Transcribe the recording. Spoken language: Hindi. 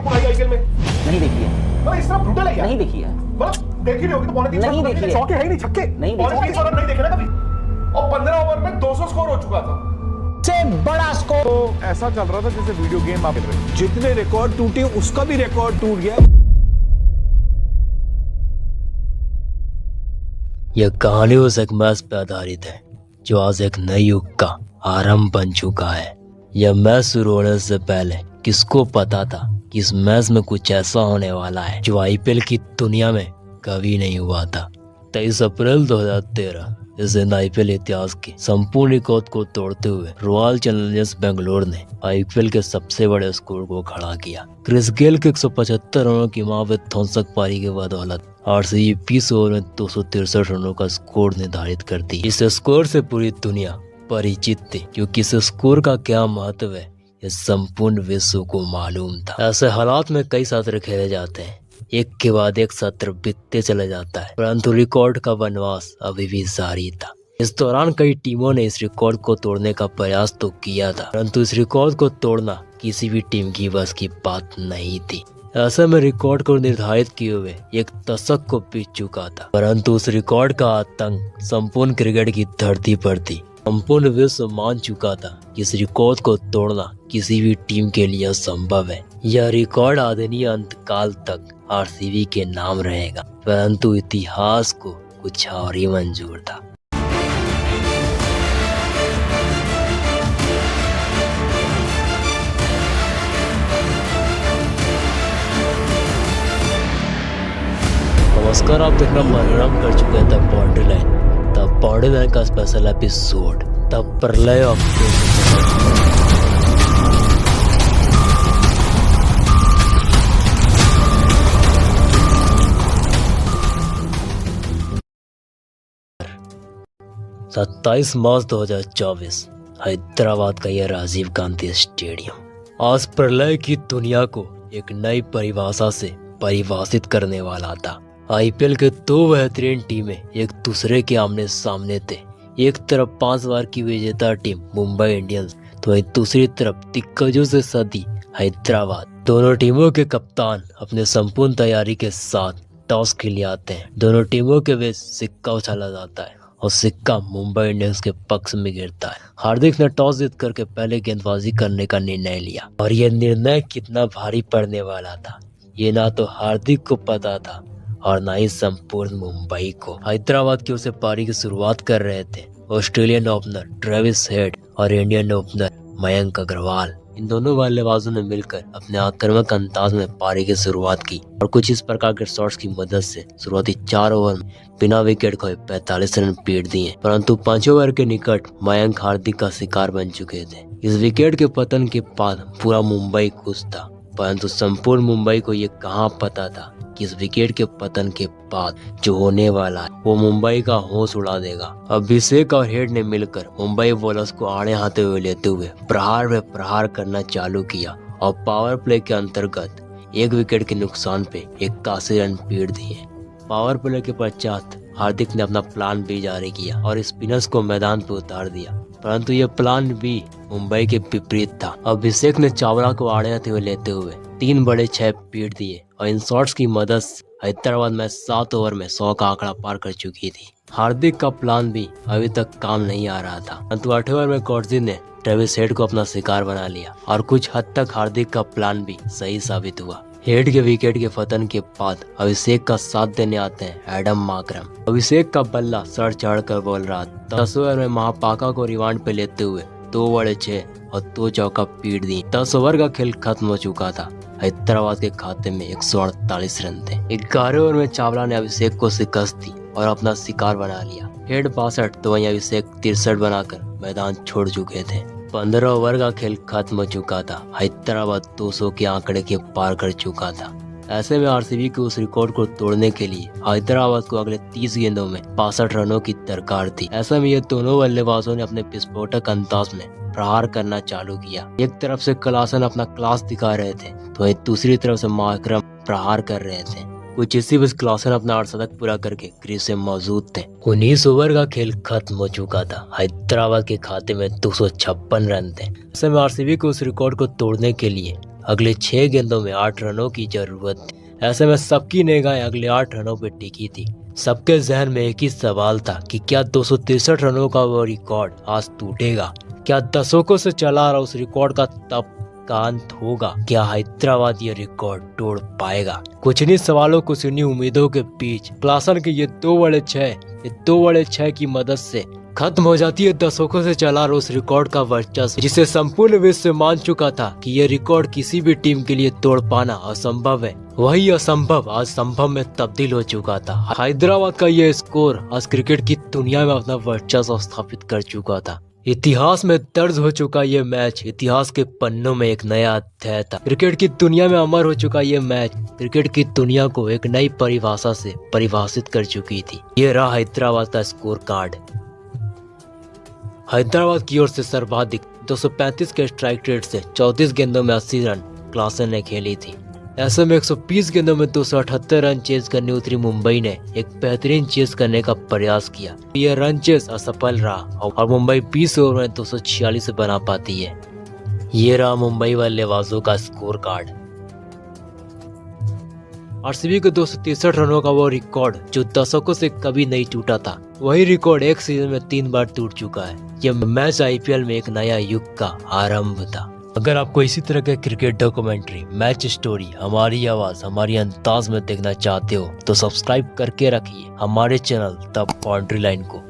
कपूर आई आईपीएल में? नहीं देखी है। मतलब इस तरह ब्रूटल है यार। नहीं देखी है। मतलब देखी नहीं होगी तो पौने 3 नहीं देखी है। चौके है ही नहीं, छक्के नहीं पौने देखी 300 रन नहीं देखे ना कभी। और 15 ओवर में 200 स्कोर हो चुका था। से बड़ा स्कोर। तो ऐसा चल रहा था जैसे वीडियो गेम आप खेल रहे हैं। जितने रिकॉर्ड टूटे उसका भी रिकॉर्ड टूट गया। यह कहानी उस एक मैच पर आधारित है जो आज एक नए युग का आरंभ बन चुका है। यह मैच शुरू होने से पहले किसको पता था कि इस मैच में कुछ ऐसा होने वाला है जो आईपीएल की दुनिया में कभी नहीं हुआ था। 23 अप्रैल 2013 इस दिन आईपीएल इतिहास के संपूर्ण रिकॉर्ड को तोड़ते हुए रॉयल चैलेंजर्स बेंगलोर ने आईपीएल के सबसे बड़े स्कोर को खड़ा किया। क्रिस गेल के 175 रनों की महाविद ध्वंसक पारी के बदौलत आरसीबी 20 ओवर में 263 रनों का स्कोर निर्धारित कर दी। इस स्कोर से पूरी दुनिया परिचित थी क्योंकि इस स्कोर का क्या महत्व है ये संपूर्ण विश्व को मालूम था। ऐसे हालात में कई सत्र खेले जाते हैं, एक के बाद एक सत्र बीतते चले जाता है, परंतु रिकॉर्ड का वनवास अभी भी जारी था। इस दौरान कई टीमों ने इस रिकॉर्ड को तोड़ने का प्रयास तो किया था, परंतु इस रिकॉर्ड को तोड़ना किसी भी टीम की बस की बात नहीं थी। ऐसे में रिकॉर्ड को निर्धारित किए हुए एक दशक को बीत चुका था, परंतु उस रिकॉर्ड का आतंक संपूर्ण क्रिकेट की धरती पर थी। संपूर्ण विश्व मान चुका था कि इस रिकॉर्ड को तोड़ना किसी भी टीम के लिए असंभव है। यह रिकॉर्ड आदरणीय अंतकाल तक आरसीबी के नाम रहेगा, परंतु इतिहास को कुछ और ही मंजूर था। नमस्कार, आप देखना मनोरम कर चुके हैं the boundary line. The boundary line का स्पेशल एपिसोड द प्रलय ऑफ 27 मार्च 2024 हैदराबाद का यह राजीव गांधी स्टेडियम आज प्रलय की दुनिया को एक नई परिभाषा से परिभाषित करने वाला था। आईपीएल के दो बेहतरीन टीमें एक दूसरे के आमने सामने थे। एक तरफ 5 बार की विजेता टीम मुंबई इंडियंस तो वहीं दूसरी तरफ दिग्गजों से सदी हैदराबाद। दोनों टीमों के कप्तान अपने संपूर्ण तैयारी के साथ टॉस के लिए आते हैं। दोनों टीमों के बीच सिक्का उछाला जाता है और सिक्का मुंबई इंडियंस के पक्ष में गिरता है। हार्दिक ने टॉस जीत करके पहले गेंदबाजी करने का निर्णय लिया और यह निर्णय कितना भारी पड़ने वाला था ये ना तो हार्दिक को पता था और ना ही संपूर्ण मुंबई को। हैदराबाद की ओर से पारी की शुरुआत कर रहे थे ऑस्ट्रेलियन ओपनर ट्रेविस हेड और इंडियन ओपनर मयंक अग्रवाल। इन दोनों बल्लेबाजों ने मिलकर अपने आक्रामक अंदाज में पारी की शुरुआत की और कुछ इस प्रकार के शॉट्स की मदद से शुरुआती 4 ओवर में बिना विकेट खोए 45 रन पीट दिए, परंतु 5 ओवर के निकट मयंक हार्दिक का शिकार बन चुके थे। इस विकेट के पतन के बाद पूरा मुंबई खुश था, परंतु संपूर्ण मुंबई को ये कहाँ पता था कि इस विकेट के पतन के बाद जो होने वाला है वो मुंबई का होश उड़ा देगा। अभिषेक और हेड ने मिलकर मुंबई बॉलर्स को आड़े हाथे हुए लेते हुए प्रहार पे प्रहार करना चालू किया और पावर प्ले के अंतर्गत 1 विकेट के नुकसान पे 81 रन पीट दिए। पावर प्ले के पश्चात हार्दिक ने अपना प्लान बी जारी किया और स्पिनर्स को मैदान पे उतार दिया, परंतु यह प्लान बी मुंबई के विपरीत था। अभिषेक ने चावला को आड़े हाथे हुए लेते हुए 3 बड़े 6 पीट दिए और इन शॉट्स की मदद से हैदराबाद में 7 ओवर में 100 का आंकड़ा पार कर चुकी थी। हार्दिक का प्लान भी अभी तक काम नहीं आ रहा था, परंतु 8वें ओवर में कॉर्जी ने ट्रेविस हेड को अपना शिकार बना लिया और कुछ हद तक हार्दिक का प्लान भी सही साबित हुआ। हेड के विकेट के पतन के बाद अभिषेक का साथ देने आते हैं एडम मार्करम। अभिषेक का बल्ला सर चढ़ कर बोल रहा था। 10 ओवर में महापाका को रिवांड पे लेते हुए 2 बड़े 6 और 2 चौका पीट दी। 10 ओवर का खेल खत्म हो चुका था। हैदराबाद के खाते में 148 रन थे। 11वें ओवर में चावला ने अभिषेक को शिकस्त दी और अपना शिकार बना लिया। हेड 62 तो वहीं अभिषेक 63 बनाकर मैदान छोड़ चुके थे। 15 ओवर का खेल खत्म हो चुका था। हैदराबाद 200 के आंकड़े के पार कर चुका था। ऐसे में आरसीबी के उस रिकॉर्ड को तोड़ने के लिए हैदराबाद को अगले 30 गेंदों में 65 रनों की दरकार थी। ऐसे में ये दोनों बल्लेबाजों ने अपने विस्फोटक अंदाज में प्रहार करना चालू किया। एक तरफ से क्लासन अपना क्लास दिखा रहे थे तो वहीं दूसरी तरफ से मार्करम प्रहार कर रहे थे। कुछ इसी बीच क्लासन अपना 8 शतक पूरा करके क्रीज से मौजूद थे। 19 ओवर का खेल खत्म हो चुका था। हैदराबाद के खाते में 256 रन थे। ऐसे में आरसीबी को उस रिकॉर्ड को तोड़ने के लिए अगले 6 गेंदों में 8 रनों की जरूरत थी। ऐसे में सबकी निगाहें अगले 8 रनों पर टिकी थी। सबके जहन में एक ही सवाल था कि क्या 263 रनों का वो रिकॉर्ड आज टूटेगा? क्या दशकों से चला रहा उस रिकॉर्ड का तब का अंत होगा? क्या हैदराबाद ये रिकॉर्ड तोड़ पाएगा? कुछ इन्हीं सवालों कुछ इन्हीं उम्मीदों के बीच क्लासन के ये 2 बड़े 6 की मदद से खत्म हो जाती है दशकों से चला रहा उस रिकॉर्ड का वर्चस्व, जिसे संपूर्ण विश्व मान चुका था कि ये रिकॉर्ड किसी भी टीम के लिए तोड़ पाना असंभव है। वही असंभव आज संभव में तब्दील हो चुका था। हैदराबाद का ये स्कोर आज क्रिकेट की दुनिया में अपना वर्चस्व स्थापित कर चुका था। इतिहास में दर्ज हो चुका ये मैच इतिहास के पन्नों में एक नया अध्याय था। क्रिकेट की दुनिया में अमर हो चुका ये मैच क्रिकेट की दुनिया को एक नई परिभाषा से परिभाषित कर चुकी थी। ये रहा हैदराबाद का स्कोर कार्ड। हैदराबाद की ओर से सर्वाधिक 235 के स्ट्राइक रेट से 34 गेंदों में 80 रन क्लासन ने खेली थी। ऐसे में 120 गेंदों में 278 रन चेज करने उतरी मुंबई ने एक बेहतरीन चेज करने का प्रयास किया। यह रन चेज असफल रहा और मुंबई 20 ओवर में 246 बना पाती है। ये रहा मुंबई बल्लेबाजों का स्कोर कार्ड। आरसीबी के 263 रनों का वो रिकॉर्ड जो दशकों से कभी नहीं टूटा था, वही रिकॉर्ड एक सीजन में 3 बार टूट चुका है। यह मैच आईपीएल में एक नया युग का आरंभ था। अगर आपको इसी तरह के क्रिकेट डॉक्यूमेंट्री, मैच स्टोरी हमारी आवाज हमारी अंदाज में देखना चाहते हो तो सब्सक्राइब करके रखिए हमारे चैनल द बाउंड्री लाइन को।